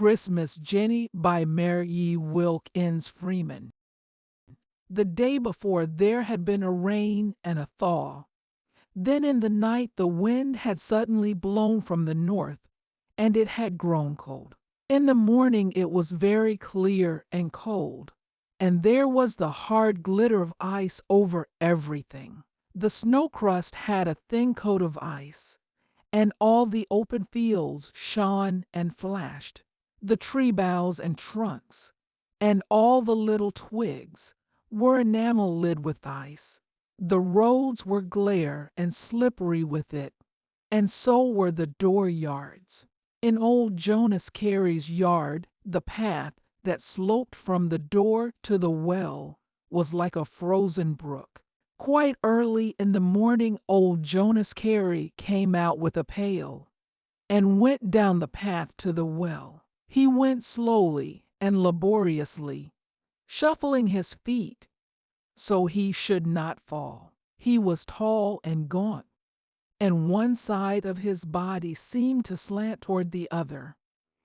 Christmas Jenny by Mary Wilkins Freeman. The day before there had been a rain and a thaw. Then in the night the wind had suddenly blown from the north, and it had grown cold. In the morning it was very clear and cold, and there was the hard glitter of ice over everything. The snow crust had a thin coat of ice, and all the open fields shone and flashed. The tree boughs and trunks, and all the little twigs, were enamel-lid with ice. The roads were glare and slippery with it, and so were the dooryards. In old Jonas Carey's yard, the path that sloped from the door to the well was like a frozen brook. Quite early in the morning old Jonas Carey came out with a pail and went down the path to the well. He went slowly and laboriously, shuffling his feet so he should not fall. He was tall and gaunt, and one side of his body seemed to slant toward the other.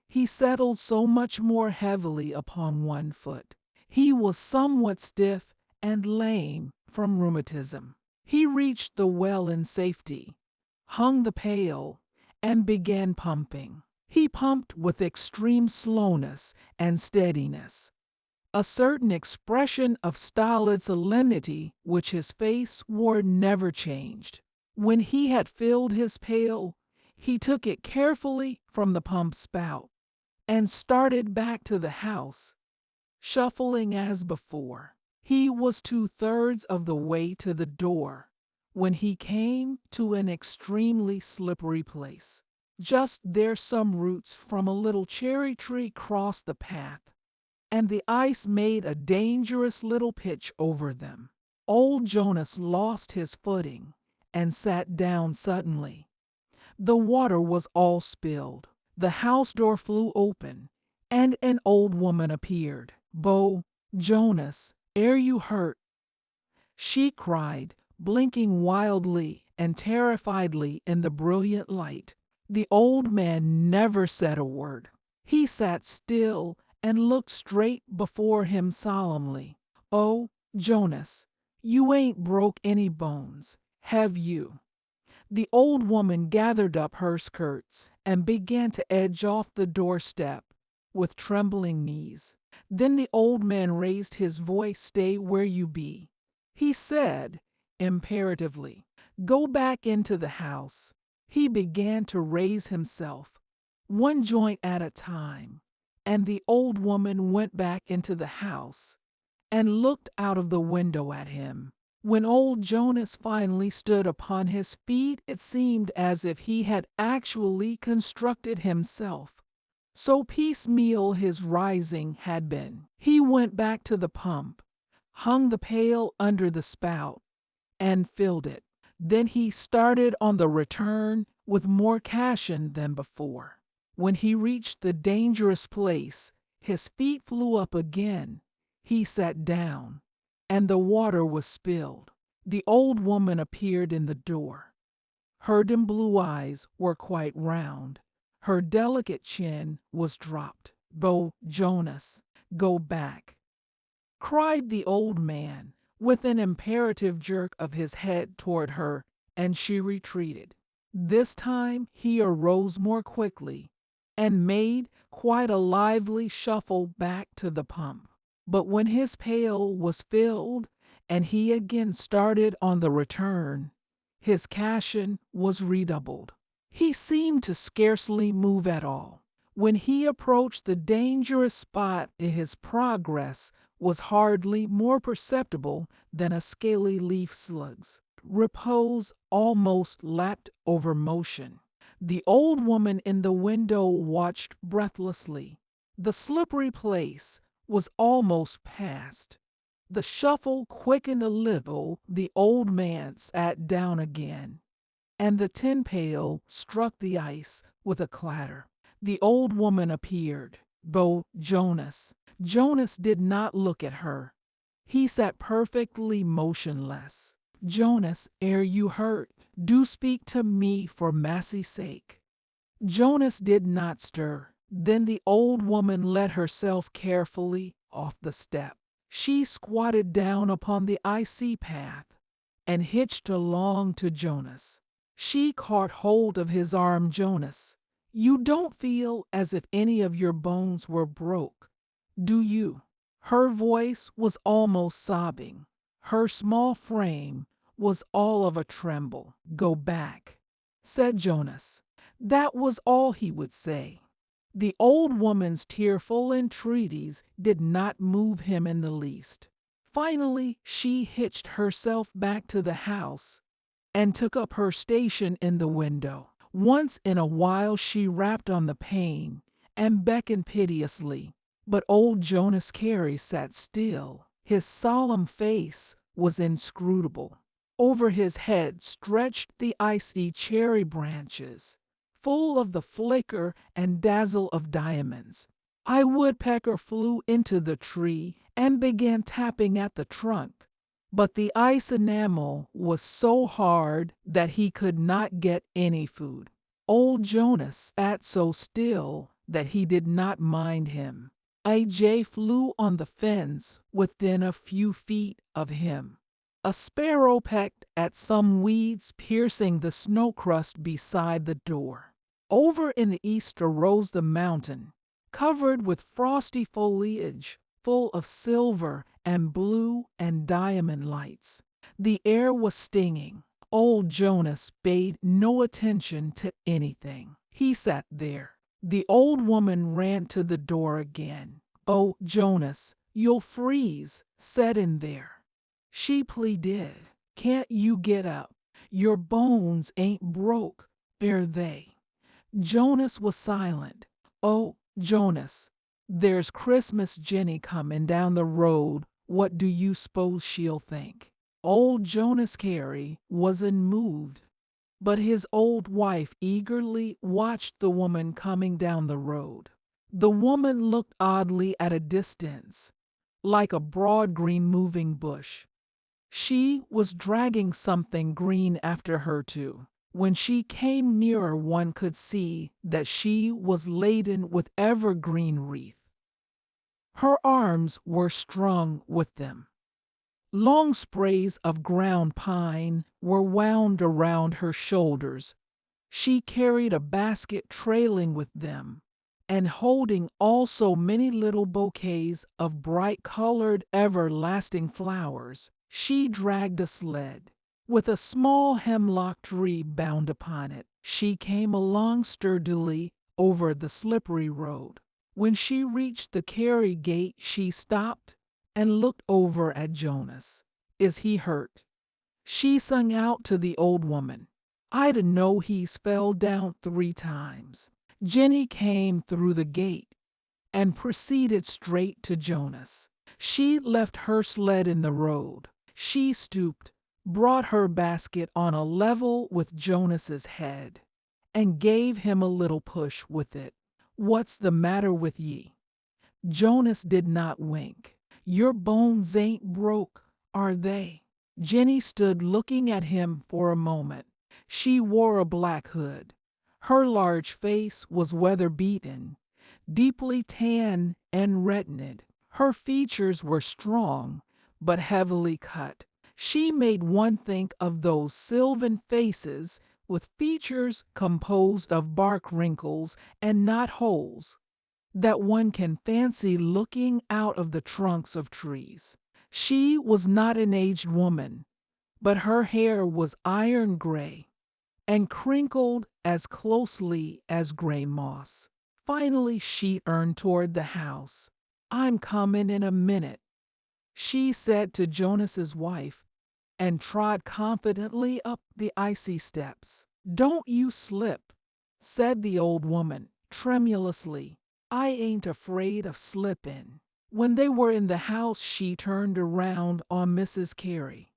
He settled so much more heavily upon one foot. He was somewhat stiff and lame from rheumatism. He reached the well in safety, hung the pail, and began pumping. He pumped with extreme slowness and steadiness. A certain expression of stolid solemnity which his face wore never changed. When he had filled his pail, he took it carefully from the pump spout and started back to the house, shuffling as before. He was 2/3 of the way to the door when he came to an extremely slippery place. Just there some roots from a little cherry tree crossed the path, and the ice made a dangerous little pitch over them. Old Jonas lost his footing and sat down suddenly. The water was all spilled. The house door flew open, and an old woman appeared. "Bo, Jonas, are you hurt?" she cried, blinking wildly and terrifiedly in the brilliant light. The old man never said a word. He sat still and looked straight before him solemnly. "Oh, Jonas, you ain't broke any bones, have you?" The old woman gathered up her skirts and began to edge off the doorstep with trembling knees. Then the old man raised his voice. "Stay where you be," he said imperatively. "Go back into the house." He began to raise himself, one joint at a time, and the old woman went back into the house and looked out of the window at him. When old Jonas finally stood upon his feet, it seemed as if he had actually constructed himself. So piecemeal his rising had been. He went back to the pump, hung the pail under the spout, and filled it. Then he started on the return with more caution than before. When he reached the dangerous place, his feet flew up again. He sat down, and the water was spilled. The old woman appeared in the door. Her dim blue eyes were quite round. Her delicate chin was dropped. "Bo, Jonas, go back," cried the old man, with an imperative jerk of his head toward her, and she retreated. This time he arose more quickly and made quite a lively shuffle back to the pump. But when his pail was filled and he again started on the return, his caution was redoubled. He seemed to scarcely move at all. When he approached the dangerous spot, his progress was hardly more perceptible than a scaly leaf slug's. Repose almost lapped over motion. The old woman in the window watched breathlessly. The slippery place was almost past. The shuffle quickened a little. The old man sat down again, and the tin pail struck the ice with a clatter. The old woman appeared. "Bo, Jonas." Jonas did not look at her. He sat perfectly motionless. "Jonas, are you hurt? Do speak to me for massy's sake." Jonas did not stir. Then the old woman let herself carefully off the step. She squatted down upon the icy path and hitched along to Jonas. She caught hold of his arm. Jonas, you don't feel as if any of your bones were broke, do you? Her voice was almost sobbing. Her small frame was all of a tremble. Go back, said Jonas. That was all he would say. The old woman's tearful entreaties did not move him in the least. Finally, she hitched herself back to the house and took up her station in the window. Once in a while she rapped on the pane and beckoned piteously, but old Jonas Carey sat still. His solemn face was inscrutable. Over his head stretched the icy cherry branches, full of the flicker and dazzle of diamonds. A woodpecker flew into the tree and began tapping at the trunk, but the ice enamel was so hard that he could not get any food. Old Jonas sat so still that he did not mind him. A jay flew on the fence within a few feet of him. A sparrow pecked at some weeds piercing the snow crust beside the door. Over in the east arose the mountain, covered with frosty foliage, full of silver and blue and diamond lights. The air was stinging. Old Jonas paid no attention to anything. He sat there. The old woman ran to the door again. Oh, Jonas, you'll freeze, said in there. She pleaded. Can't you get up? Your bones ain't broke, are they? Jonas was silent. Oh, Jonas, there's Christmas Jenny coming down the road. What do you suppose she'll think? Old Jonas Carey wasn't moved, but his old wife eagerly watched the woman coming down the road. The woman looked oddly at a distance, like a broad green moving bush. She was dragging something green after her too. When she came nearer, one could see that she was laden with evergreen wreath. Her arms were strung with them. Long sprays of ground pine were wound around her shoulders. She carried a basket trailing with them, and holding also many little bouquets of bright-colored, everlasting flowers. She dragged a sled with a small hemlock tree bound upon it. She came along sturdily over the slippery road. When she reached the Carey gate, she stopped and looked over at Jonas. Is he hurt? She sung out to the old woman. I'd know he's fell down 3 times. Jenny came through the gate and proceeded straight to Jonas. She left her sled in the road. She stooped, brought her basket on a level with Jonas's head, and gave him a little push with it. What's the matter with ye? Jonas did not wink. Your bones ain't broke, are they? Jenny stood looking at him for a moment. She wore a black hood. Her large face was weather-beaten, deeply tan and retined. Her features were strong, but heavily cut. She made one think of those sylvan faces with features composed of bark wrinkles and knot holes that one can fancy looking out of the trunks of trees. She was not an aged woman, but her hair was iron gray and crinkled as closely as gray moss. Finally she turned toward the house. I'm coming in a minute, she said to Jonas's wife, and trod confidently up the icy steps. Don't you slip, said the old woman tremulously. I ain't afraid of slipping. When they were in the house, she turned around on Mrs. Carey.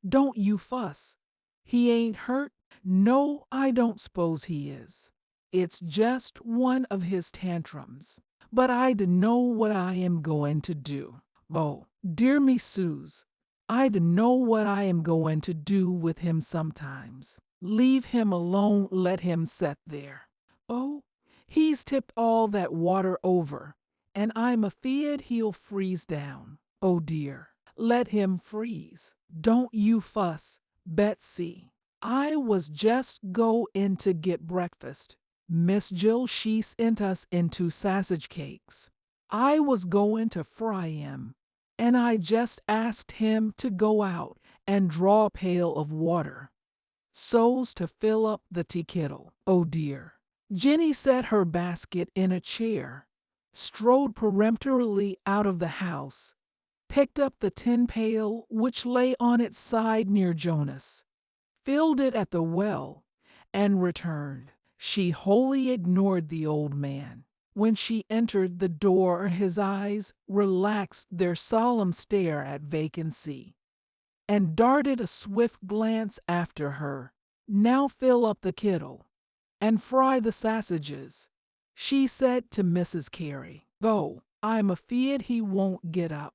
Don't you fuss. He ain't hurt? No, I don't suppose he is. It's just one of his tantrums. But I'd know what I am going to do. Oh, dear me, Suze, I'd know what I am going to do with him sometimes. Leave him alone, let him set there. Oh, He's tipped all that water over, and I'm afeard he'll freeze down. Oh dear, let him freeze. Don't you fuss, Betsy. I was just go in to get breakfast. Miss Jill she sent us into sausage cakes. I was going to fry 'em, and I just asked him to go out and draw a pail of water, so's to fill up the tea kettle. Oh dear. Jenny set her basket in a chair, strode peremptorily out of the house, picked up the tin pail which lay on its side near Jonas, filled it at the well, and returned. She wholly ignored the old man. When she entered the door, his eyes relaxed their solemn stare at vacancy, and darted a swift glance after her. Now fill up the kettle, and fry the sausages, she said to Mrs. Carey. Though I'm afeard he won't get up,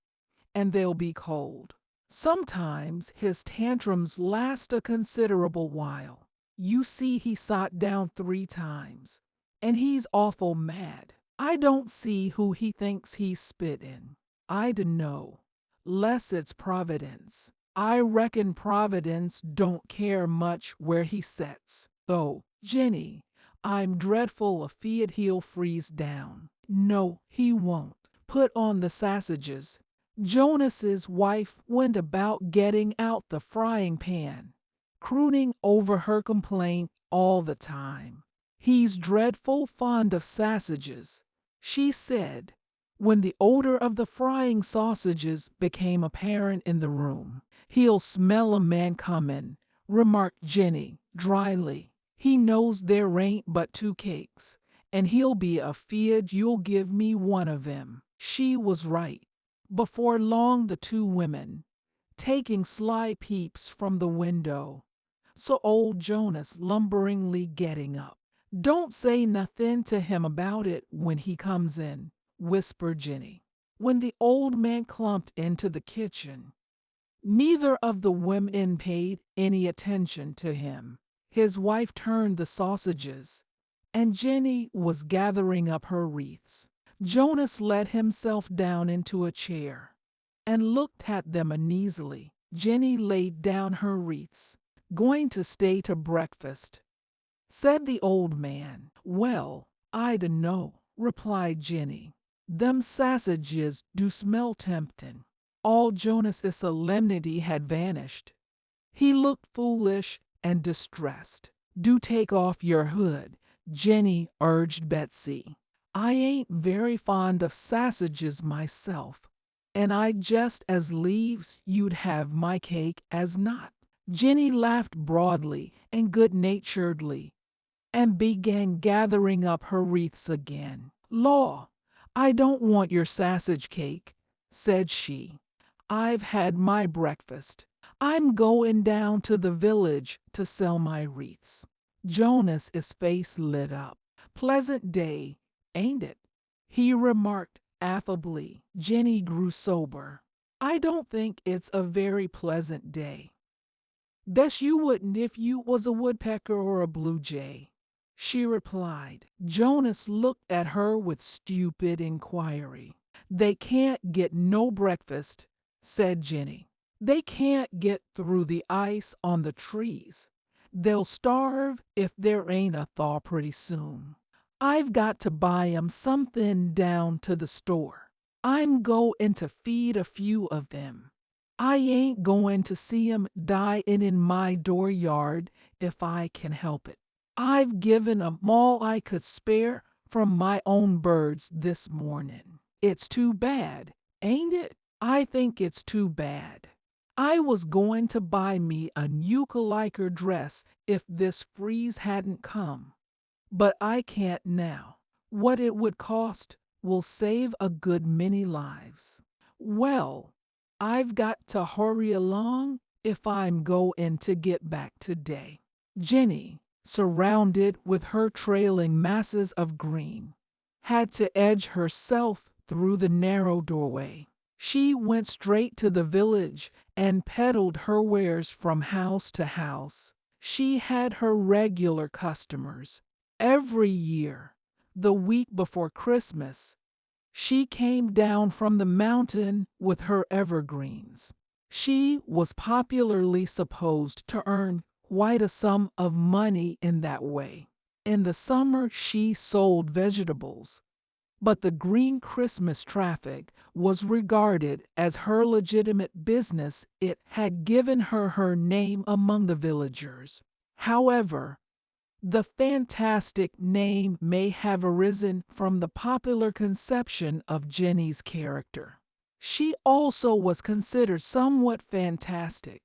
and they'll be cold. Sometimes his tantrums last a considerable while. You see he sot down 3 times, and he's awful mad. I don't see who he thinks he's spittin'. I dunno, 'less it's Providence. I reckon Providence don't care much where he sets. Though, Jenny, I'm dreadful afeard he'll freeze down. No, he won't. Put on the sausages. Jonas's wife went about getting out the frying pan, crooning over her complaint all the time. He's dreadful fond of sausages, she said, when the odor of the frying sausages became apparent in the room. He'll smell a man comin', remarked Jenny dryly. He knows there ain't but 2 cakes, and he'll be afeard you'll give me one of 'em. She was right. Before long the 2 women, taking sly peeps from the window, saw old Jonas lumberingly getting up. Don't say nothin' to him about it when he comes in, whispered Jenny. When the old man clumped into the kitchen, neither of the women paid any attention to him. His wife turned the sausages, and Jenny was gathering up her wreaths. Jonas let himself down into a chair and looked at them uneasily. Jenny laid down her wreaths. Going to stay to breakfast, said the old man. Well, I dunno, replied Jenny. Them sausages do smell temptin'. All Jonas's solemnity had vanished. He looked foolish and distressed. Do take off your hood, Jenny urged Betsy. I ain't very fond of sausages myself, and I'd just as lieves you'd have my cake as not. Jenny laughed broadly and good-naturedly, and began gathering up her wreaths again. Law, I don't want your sausage cake, said she. I've had my breakfast. I'm going down to the village to sell my wreaths. Jonas's face lit up. Pleasant day, ain't it? He remarked affably. Jenny grew sober. I don't think it's a very pleasant day. Guess you wouldn't if you was a woodpecker or a blue jay, she replied. Jonas looked at her with stupid inquiry. They can't get no breakfast, said Jenny. They can't get through the ice on the trees. They'll starve if there ain't a thaw pretty soon. I've got to buy 'em something down to the store. I'm goin' to feed a few of them. I ain't goin' to see 'em dyin' in my dooryard if I can help it. I've given 'em all I could spare from my own birds this morning. It's too bad, ain't it? I think it's too bad. I was going to buy me a eucalyptus dress if this freeze hadn't come, but I can't now. What it would cost will save a good many lives. Well, I've got to hurry along if I'm going to get back today. Jenny, surrounded with her trailing masses of green, had to edge herself through the narrow doorway. She went straight to the village and peddled her wares from house to house. She had her regular customers every year, The week before Christmas, she came down from the mountain with her evergreens. She was popularly supposed to earn quite a sum of money in that way. In the summer, she sold vegetables, but the green Christmas traffic was regarded as her legitimate business. It had given her her name among the villagers. However, the fantastic name may have arisen from the popular conception of Jenny's character. She also was considered somewhat fantastic,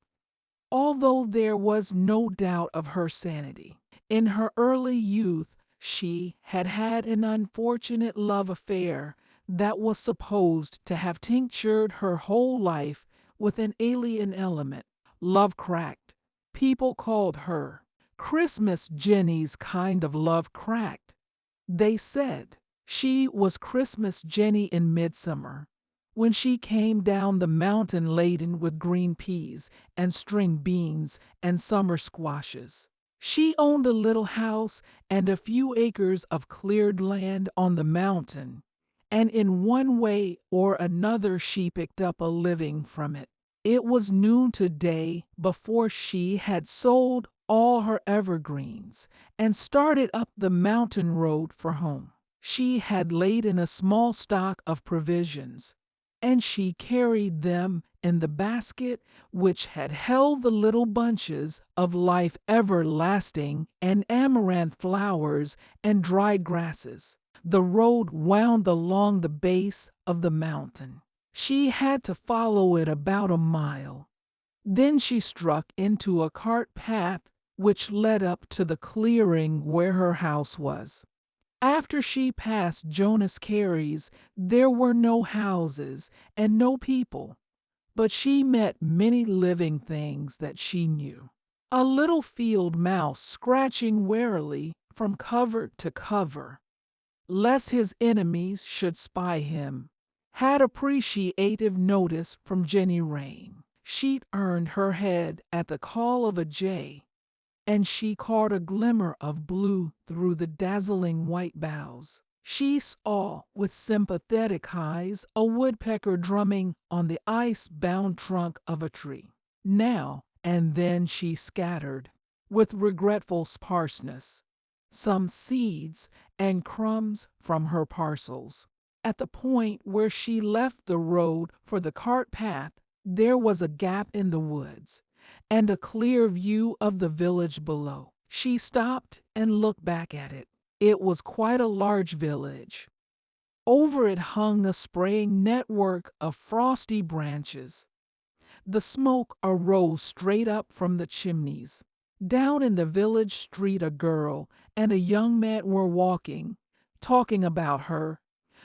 although there was no doubt of her sanity. In her early youth, she had had an unfortunate love affair that was supposed to have tinctured her whole life with an alien element. Love cracked. People called her Christmas Jenny's kind of love cracked. They said she was Christmas Jenny in midsummer, when she came down the mountain laden with green peas and string beans and summer squashes. She owned a little house and a few acres of cleared land on the mountain, and in one way or another she picked up a living from it. It was noon today before she had sold all her evergreens and started up the mountain road for home. She had laid in a small stock of provisions, and she carried them in the basket which had held the little bunches of life everlasting and amaranth flowers and dried grasses. The road wound along the base of the mountain. She had to follow it about a mile. Then she struck into a cart path which led up to the clearing where her house was. After she passed Jonas Carey's, there were no houses and no people, but she met many living things that she knew. A little field mouse scratching warily from cover to cover, lest his enemies should spy him, had appreciative notice from Jenny Wren. She'd earned her head at the call of a jay, and she caught a glimmer of blue through the dazzling white boughs. She saw with sympathetic eyes a woodpecker drumming on the ice-bound trunk of a tree. Now and then she scattered, with regretful sparseness, some seeds and crumbs from her parcels. At the point where she left the road for the cart path, there was a gap in the woods and a clear view of the village below. She stopped and looked back at it. It was quite a large village. Over it hung a spraying network of frosty branches. The smoke arose straight up from the chimneys. Down in the village street a girl and a young man were walking, talking about her,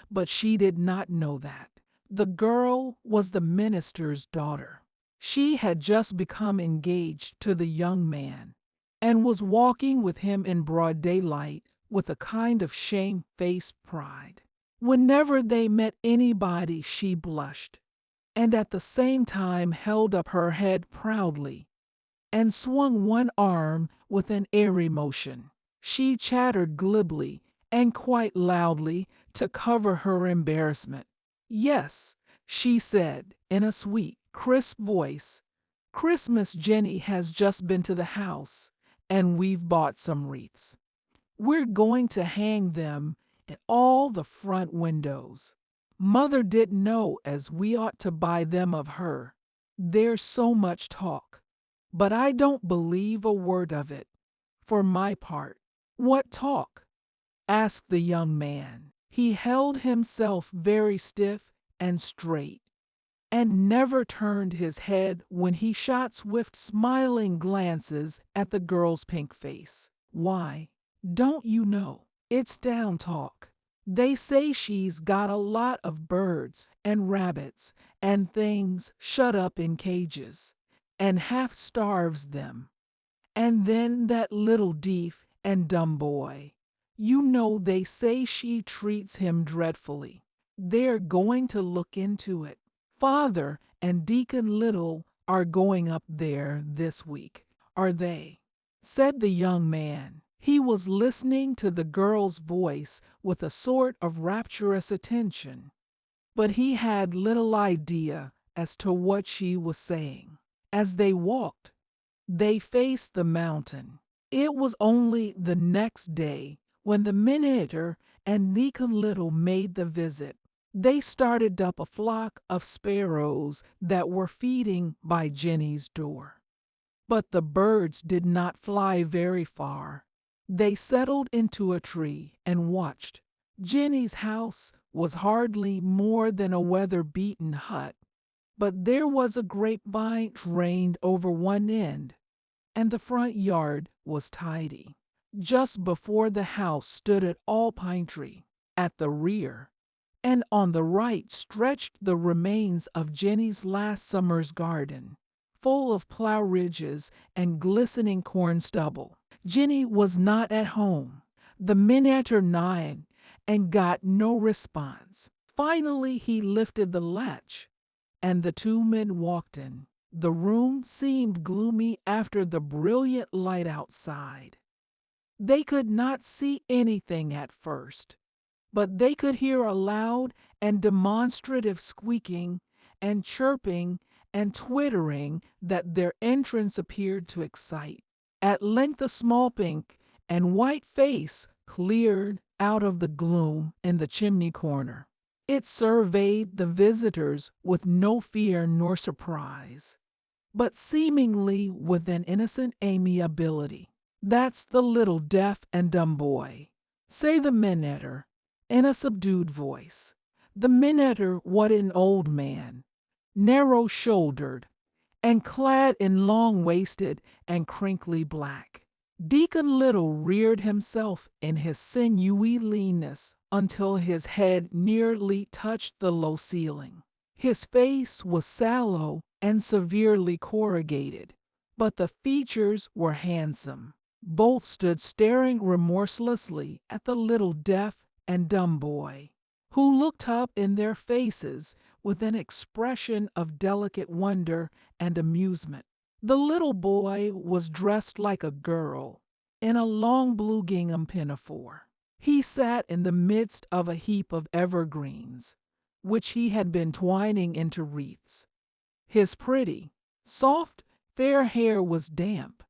but she did not know that. The girl was the minister's daughter. She had just become engaged to the young man, and was walking with him in broad daylight with a kind of shamefaced pride. Whenever they met anybody she blushed, and at the same time held up her head proudly, and swung one arm with an airy motion. She chattered glibly and quite loudly to cover her embarrassment. "Yes," she said in a sweet, crisp voice, "Christmas Jenny has just been to the house, and we've bought some wreaths. We're going to hang them in all the front windows. Mother didn't know as we ought to buy them of her. There's so much talk, but I don't believe a word of it, for my part." "What talk?" asked the young man. He held himself very stiff and straight, and never turned his head when he shot swift smiling glances at the girl's pink face. "Why, don't you know? It's down talk. They say she's got a lot of birds and rabbits and things shut up in cages, and half starves them. And then that little deaf and dumb boy, you know they say she treats him dreadfully. They're going to look into it. Father and Deacon Little are going up there this week." "Are they?" said the young man, He was listening to the girl's voice with a sort of rapturous attention, but he had little idea as to what she was saying. As they walked, they faced the mountain. It was only the next day when the Minotaur and Deacon Little made the visit. They started up a flock of sparrows that were feeding by Jenny's door. But the birds did not fly very far. They settled into a tree and watched. Jenny's house was hardly more than a weather-beaten hut, but there was a grapevine trained over one end, and the front yard was tidy. Just before the house stood an all-pine tree. At the rear and on the right stretched the remains of Jenny's last summer's garden, full of plow ridges and glistening corn stubble. Jenny was not at home. The Minotaur knocked and got no response. Finally he lifted the latch, and the two men walked in. The room seemed gloomy after the brilliant light outside. They could not see anything at first, but they could hear a loud and demonstrative squeaking and chirping and twittering that their entrance appeared to excite. At length a small pink and white face cleared out of the gloom in the chimney corner. It surveyed the visitors with no fear nor surprise, but seemingly with an innocent amiability. "That's the little deaf and dumb boy," said the Minotaur in a subdued voice. The Minotaur was an old man, narrow-shouldered, and clad in long-waisted and crinkly black. Deacon Little reared himself in his sinewy leanness until his head nearly touched the low ceiling. His face was sallow and severely corrugated, but the features were handsome. Both stood staring remorselessly at the little deaf and dumb boy, who looked up in their faces with an expression of delicate wonder and amusement. The little boy was dressed like a girl, in a long blue gingham pinafore. He sat in the midst of a heap of evergreens, which he had been twining into wreaths. His pretty, soft, fair hair was damp,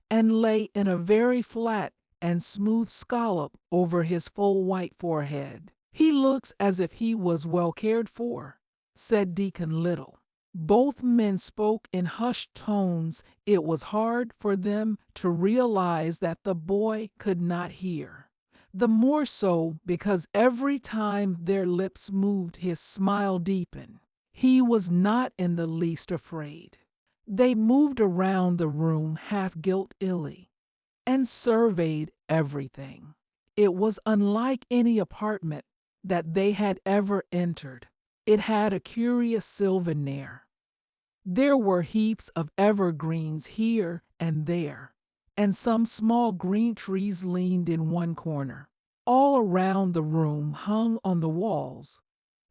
and lay in a very flat and smooth scallop over his full white forehead. "He looks as if he was well cared for," said Deacon Little. Both men spoke in hushed tones. It was hard for them to realize that the boy could not hear, the more so because every time their lips moved his smile deepened. He was not in the least afraid. They moved around the room half guiltily and surveyed everything. It was unlike any apartment that they had ever entered. It had a curious sylvan air. There were heaps of evergreens here and there, and some small green trees leaned in one corner. All around the room, hung on the walls,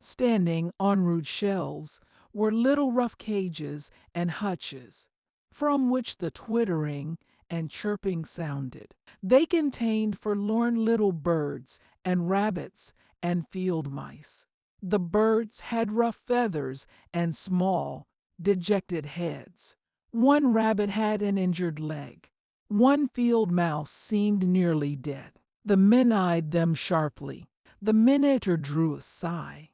standing on rude shelves, were little rough cages and hutches, from which the twittering and chirping sounded. They contained forlorn little birds and rabbits and field mice. The birds had rough feathers and small, dejected heads. One rabbit had an injured leg. One field mouse seemed nearly dead. The men eyed them sharply. The Minotaur drew a sigh.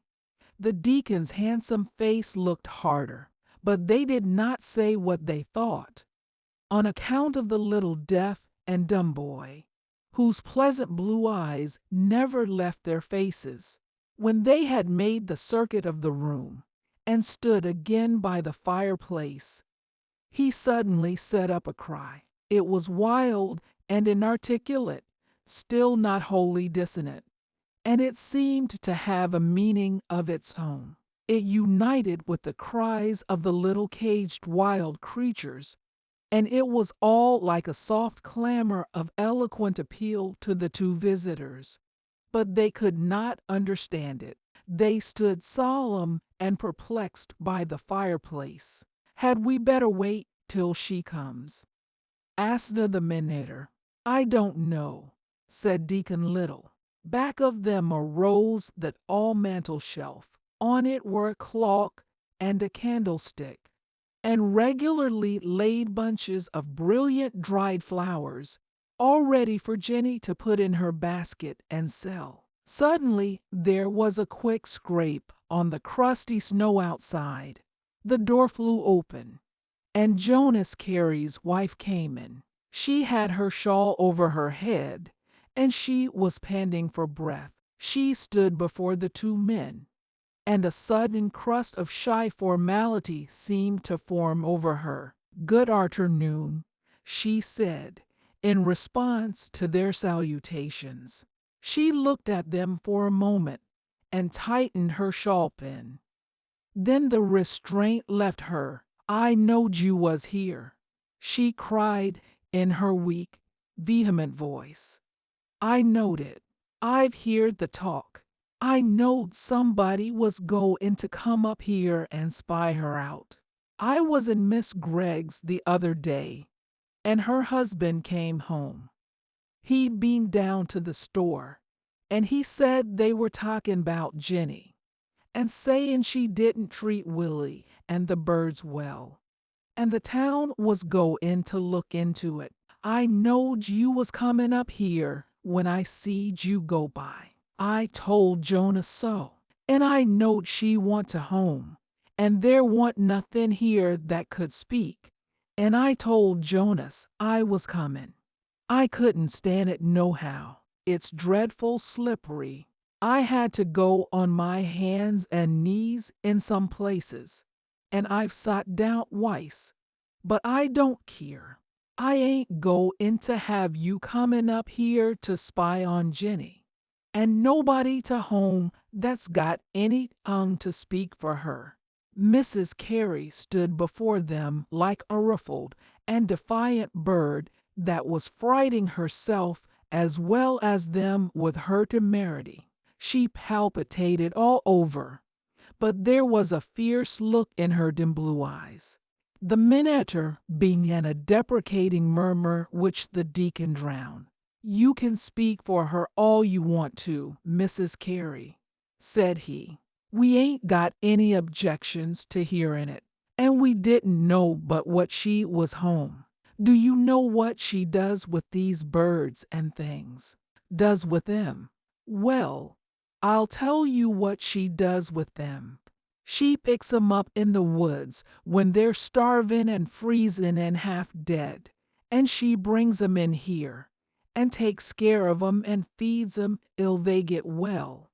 The deacon's handsome face looked harder, but they did not say what they thought, on account of the little deaf and dumb boy, whose pleasant blue eyes never left their faces. When they had made the circuit of the room and stood again by the fireplace, he suddenly set up a cry. It was wild and inarticulate, still not wholly dissonant, and it seemed to have a meaning of its own. It united with the cries of the little caged wild creatures, and it was all like a soft clamor of eloquent appeal to the two visitors. But they could not understand it. They stood solemn and perplexed by the fireplace. "Had we better wait till she comes?" asked the Minotaur. I don't know, said Deacon Little. Back of them arose that all mantel shelf. On it were a clock and a candlestick, and regularly laid bunches of brilliant dried flowers, all ready for Jenny to put in her basket and sell. Suddenly there was a quick scrape on the crusty snow outside. The door flew open, and Jonas Carey's wife came in. She had her shawl over her head, and she was panting for breath. She stood before the two men, and a sudden crust of shy formality seemed to form over her. "Good afternoon," she said, in response to their salutations. She looked at them for a moment and tightened her shawl pin. Then the restraint left her. "I knowed you was here," she cried in her weak, vehement voice. "I knowed it. I've heard the talk. I knowed somebody was goin' to come up here and spy her out. I was in Miss Gregg's the other day, and her husband came home. He'd been down to the store, and he said they were talking 'bout Jenny, and sayin' she didn't treat Willie and the birds well, and the town was goin' to look into it. I knowed you was comin' up here when I seed you go by. I told Jonas so, and I knowed she want to home, and there wa'n't nothin' here that could speak, and I told Jonas I was comin'. I couldn't stand it nohow. It's dreadful slippery. I had to go on my hands and knees in some places, and I've sat down twice, but I don't care. I ain't goin' to have you comin' up here to spy on Jenny, and nobody to home that's got any tongue to speak for her." Mrs. Carey stood before them like a ruffled and defiant bird that was frighting herself as well as them with her temerity. She palpitated all over, but there was a fierce look in her dim blue eyes. The minister began a deprecating murmur which the deacon drowned. "You can speak for her all you want to, Mrs. Carey," said he. "We ain't got any objections to hearing it, and we didn't know but what she was home. Do you know what she does with these birds and things? Does with them? Well, I'll tell you what she does with them. She picks 'em up in the woods when they're starvin' and freezin' and half dead, and she brings 'em in here, and takes care of 'em and feeds 'em 'ill they get well,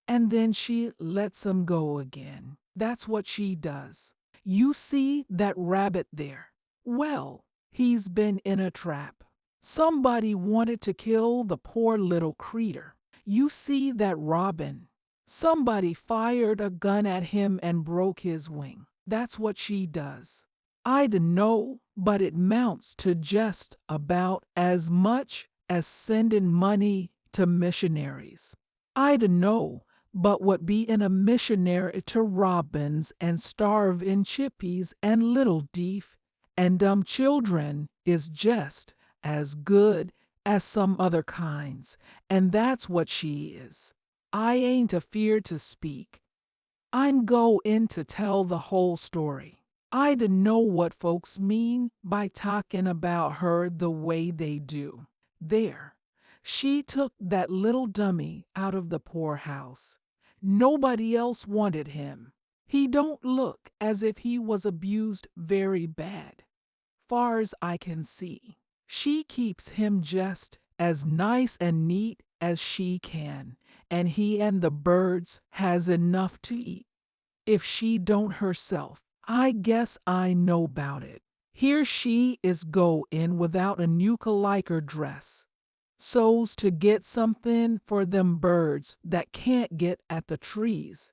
and then she lets 'em go again. That's what she does. You see that rabbit there? Well, he's been in a trap. Somebody wanted to kill the poor little creetur. You see that robin? Somebody fired a gun at him and broke his wing. That's what she does. I dunno, but it mounts to just about as much as sending money to missionaries. I dunno but what bein' a missionary to robins and starvin' chippies and little deef and dumb children is just as good as some other kinds, and that's what she is. I ain't afeard to speak. I'm goin' to tell the whole story. I dunno what folks mean by talking about her the way they do. There, she took that little dummy out of the poorhouse. Nobody else wanted him. He don't look as if he was abused very bad, far's I can see. She keeps him just as nice and neat as she can, and he and the birds has enough to eat. If she don't herself, I guess I know 'bout it. Here she is goin' without a new caliker dress, so's to get something for them birds that can't get at the trees,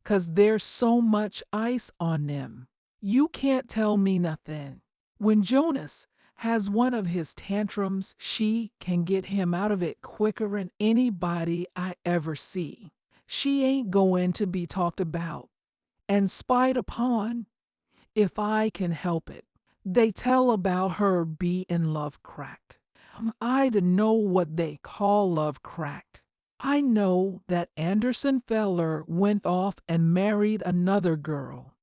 'cause there's so much ice on them. You can't tell me nothing. When Jonas has one of his tantrums, she can get him out of it quicker'n anybody I ever see. She ain't goin' to be talked about and spied upon if I can help it. They tell about her bein' love cracked. I don't know what they call love cracked. I know that Anderson feller went off and married another girl,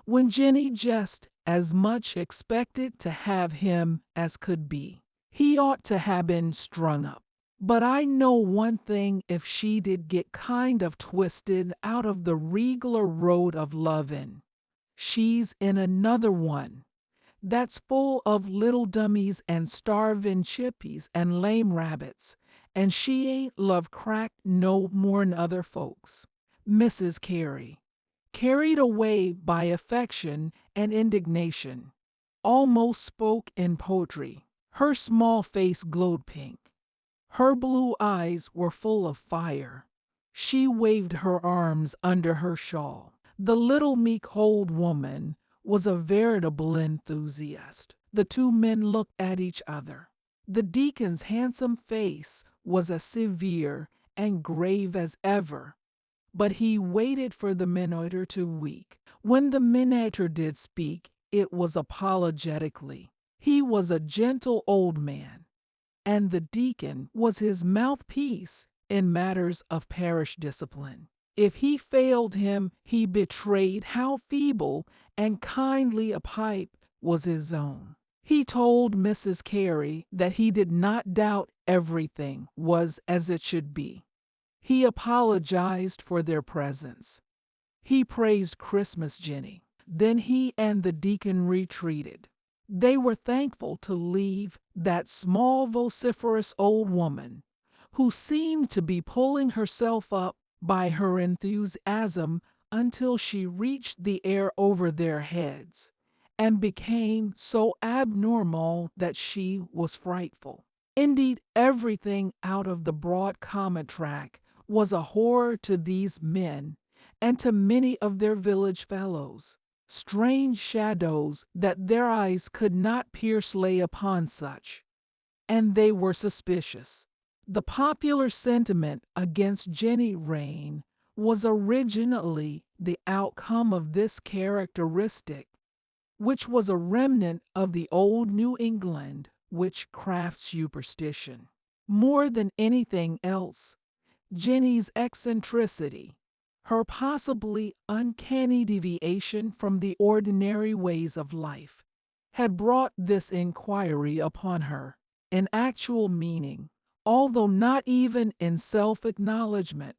when Jenny just as much expected to have him as could be. He ought to have been strung up. But I know one thing, if she did get kind of twisted out of the regular road of lovin', she's in another one that's full of little dummies and starvin' chippies and lame rabbits, and she ain't love cracked no more'n other folks. Mrs. Carey, carried away by affection and indignation, almost spoke in poetry. Her small face glowed pink. Her blue eyes were full of fire. She waved her arms under her shawl. The little meek old woman was a veritable enthusiast. The two men looked at each other. The deacon's handsome face was as severe and grave as ever, but he waited for the minister to speak. When the minister did speak, it was apologetically. He was a gentle old man, and the deacon was his mouthpiece in matters of parish discipline. If he failed him, he betrayed how feeble and kindly a pipe was his own. He told Mrs. Carey that he did not doubt everything was as it should be. He apologized for their presence. He praised Christmas Jenny. Then he and the deacon retreated. They were thankful to leave that small vociferous old woman, who seemed to be pulling herself up by her enthusiasm until she reached the air over their heads and became so abnormal that she was frightful. Indeed, everything out of the broad comet track was a horror to these men and to many of their village fellows. Strange shadows that their eyes could not pierce lay upon such, and they were suspicious. The popular sentiment against Jenny Rain was originally the outcome of this characteristic, which was a remnant of the old New England witchcraft superstition. More than anything else, Jenny's eccentricity, her possibly uncanny deviation from the ordinary ways of life, had brought this inquiry upon her. In actual meaning, although not even in self-acknowledgement,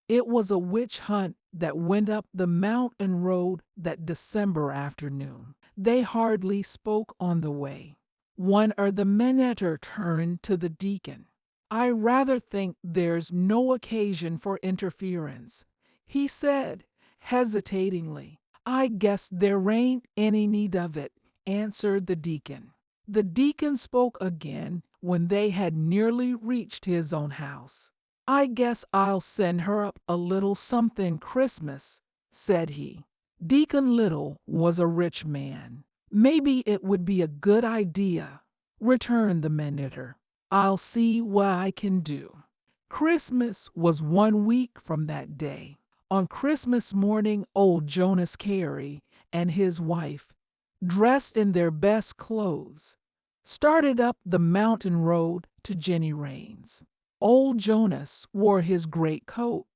it was a witch hunt that went up the mountain road that December afternoon. They hardly spoke on the way. One or the minister turned to the deacon. "I rather think there's no occasion for interference," he said, hesitatingly. "I guess there ain't any need of it," answered the deacon. The deacon spoke again when they had nearly reached his own house. "I guess I'll send her up a little something Christmas," said he. Deacon Little was a rich man. "Maybe it would be a good idea," returned the minister. "I'll see what I can do." Christmas was 1 week from that day. On Christmas morning, old Jonas Carey and his wife, dressed in their best clothes, started up the mountain road to Jenny Rain's. Old Jonas wore his great coat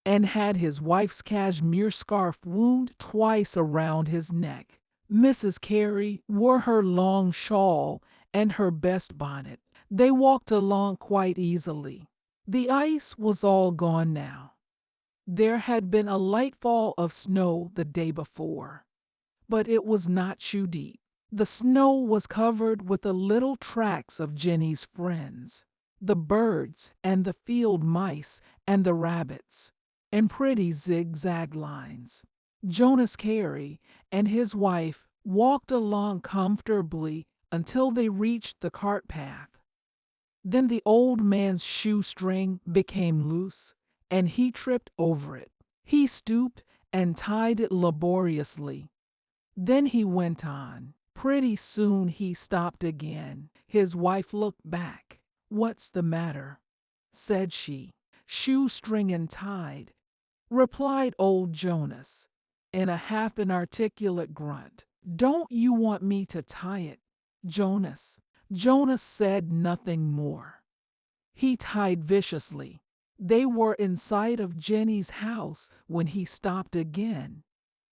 and had his wife's cashmere scarf wound twice around his neck. Mrs. Carey wore her long shawl and her best bonnet. They walked along quite easily. The ice was all gone now. There had been a light fall of snow the day before, but it was not shoe deep. The snow was covered with the little tracks of Jenny's friends, the birds and the field mice and the rabbits, in pretty zigzag lines. Jonas Carey and his wife walked along comfortably until they reached the cart path. Then the old man's shoestring became loose, and he tripped over it. He stooped and tied it laboriously. Then he went on. Pretty soon he stopped again. His wife looked back. "What's the matter?" said she. "Shoestring and tied," replied old Jonas, in a half inarticulate grunt. "Don't you want me to tie it, Jonas?" Jonas said nothing more. He tied viciously. They were inside of Jenny's house when he stopped again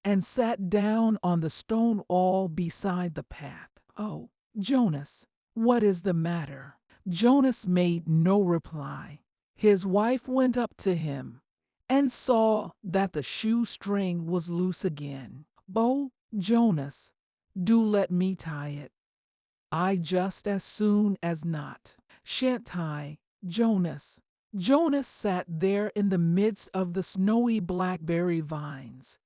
and sat down on the stone wall beside the path. "Oh, Jonas, what is the matter?" Jonas made no reply. His wife went up to him and saw that the shoestring was loose again. "Oh, Jonas, do let me tie it. I just as soon as not." "Shan't I, Jonas?" Jonas sat there in the midst of the snowy blackberry vines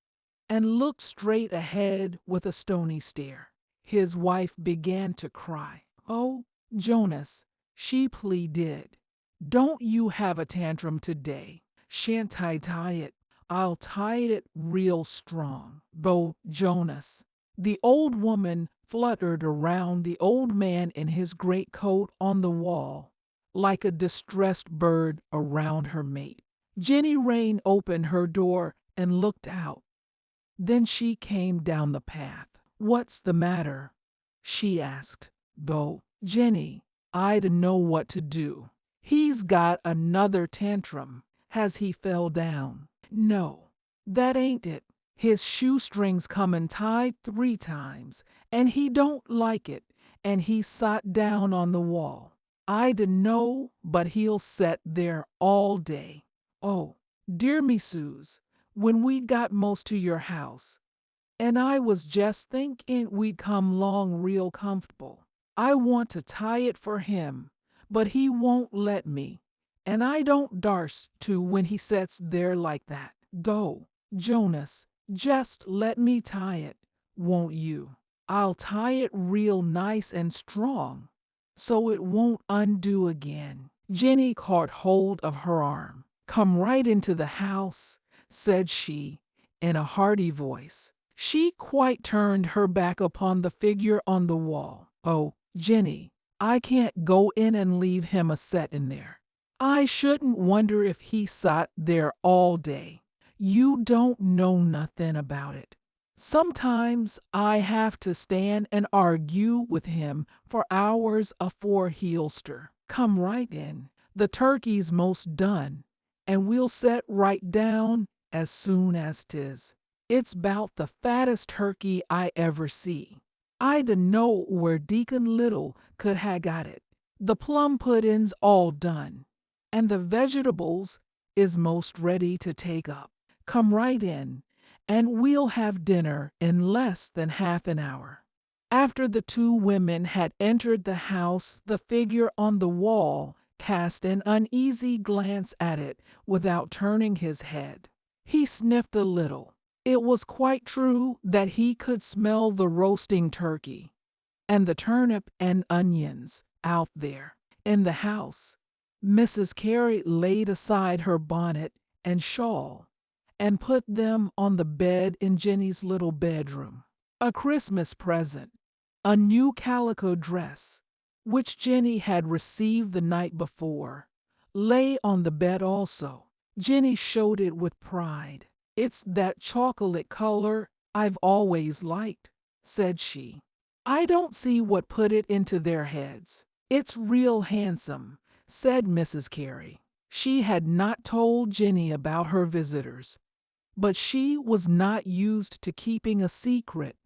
and looked straight ahead with a stony stare. His wife began to cry. "Oh, Jonas," she pleaded, "don't you have a tantrum today? Shan't I tie it? I'll tie it real strong." "Oh, Jonas." The old woman fluttered around the old man in his greatcoat on the wall, like a distressed bird around her mate. Jenny Rain opened her door and looked out. Then she came down the path. "What's the matter?" she asked. "Bo, Jenny, I don't know what to do. He's got another tantrum." "Has he fell down?" "No, that ain't it. His shoestrings come untied 3 times, and he don't like it, and he sot down on the wall. I dunno but he'll set there all day." "Oh, dear me Suze, when we got most to your house, and I was just thinking we'd come 'long real comfortable. I want to tie it for him, but he won't let me, and I don't darst to when he sets there like that. Go, Jonas, just let me tie it, won't you? I'll tie it real nice and strong, so it won't undo again." Jenny caught hold of her arm. "Come right into the house," said she, in a hearty voice. She quite turned her back upon the figure on the wall. "Oh, Jenny, I can't go in and leave him a settin' there. I shouldn't wonder if he sat there all day. You don't know nothing about it. Sometimes I have to stand and argue with him for hours afore he'll stir. Come right in. The turkey's most done, and we'll set right down as soon as 'tis. It's 'bout the fattest turkey I ever see. I dunno where Deacon Little could ha' got it. The plum pudding's all done, and the vegetables is most ready to take up. Come right in, and we'll have dinner in less than half an hour." After the 2 women had entered the house, the figure on the wall cast an uneasy glance at it without turning his head. He sniffed a little. It was quite true that he could smell the roasting turkey and the turnip and onions out there. In the house, Mrs. Carey laid aside her bonnet and shawl and put them on the bed in Jenny's little bedroom. A Christmas present, a new calico dress, which Jenny had received the night before, lay on the bed also. Jenny showed it with pride. "It's that chocolate color I've always liked," said she. "I don't see what put it into their heads. It's real handsome," said Mrs. Carey. She had not told Jenny about her visitors, but she was not used to keeping a secret,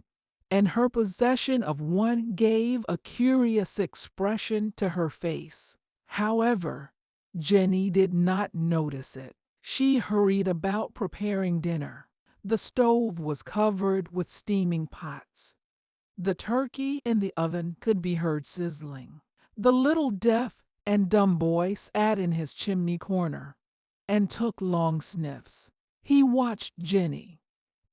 and her possession of one gave a curious expression to her face. However, Jenny did not notice it. She hurried about preparing dinner. The stove was covered with steaming pots. The turkey in the oven could be heard sizzling. The little deaf and dumb boy sat in his chimney corner and took long sniffs. He watched Jenny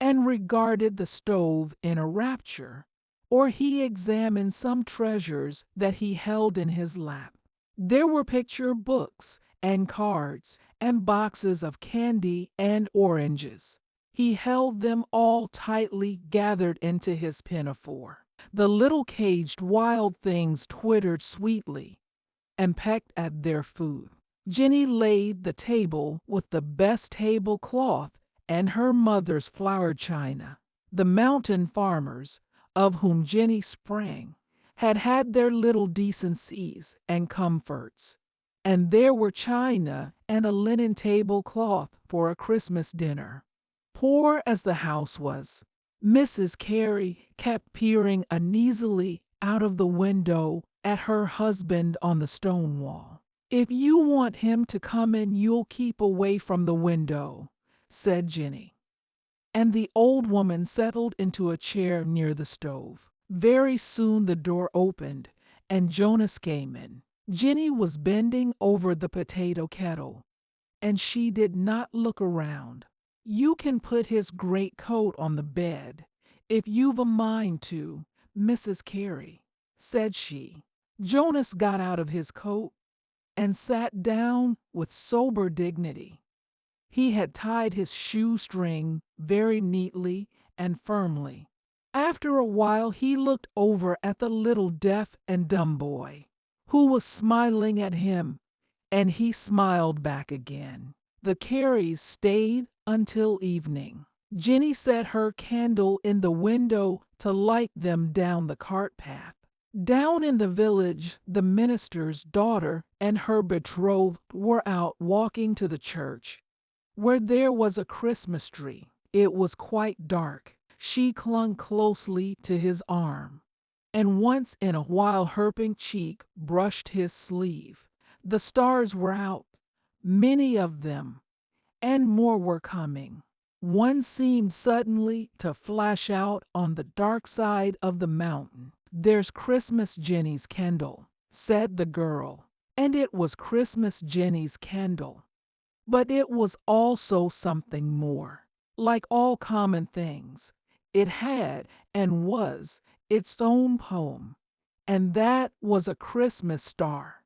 and regarded the stove in a rapture, or he examined some treasures that he held in his lap. There were picture books and cards and boxes of candy and oranges. He held them all tightly gathered into his pinafore. The little caged wild things twittered sweetly and pecked at their food. Jenny laid the table with the best tablecloth and her mother's flowered china. The mountain farmers, of whom Jenny sprang, had had their little decencies and comforts, and there were china and a linen tablecloth for a Christmas dinner. Poor as the house was, Mrs. Carey kept peering uneasily out of the window at her husband on the stone wall. "If you want him to come in, you'll keep away from the window," said Jenny. And the old woman settled into a chair near the stove. Very soon the door opened, and Jonas came in. Jenny was bending over the potato kettle, and she did not look around. "You can put his great coat on the bed, if you've a mind to, Mrs. Carey," said she. Jonas got out of his coat and sat down with sober dignity. He had tied his shoestring very neatly and firmly. After a while he looked over at the little deaf and dumb boy, who was smiling at him, and he smiled back again. The Careys stayed until evening. Jenny set her candle in the window to light them down the cart path. Down in the village, the minister's daughter and her betrothed were out walking to the church, where there was a Christmas tree. It was quite dark. She clung closely to his arm, and once in a while her pink cheek brushed his sleeve. The stars were out, many of them, and more were coming. One seemed suddenly to flash out on the dark side of the mountain. "There's Christmas Jenny's candle," said the girl. And it was Christmas Jenny's candle. But it was also something more. Like all common things, it had and was its own poem, and that was a Christmas star.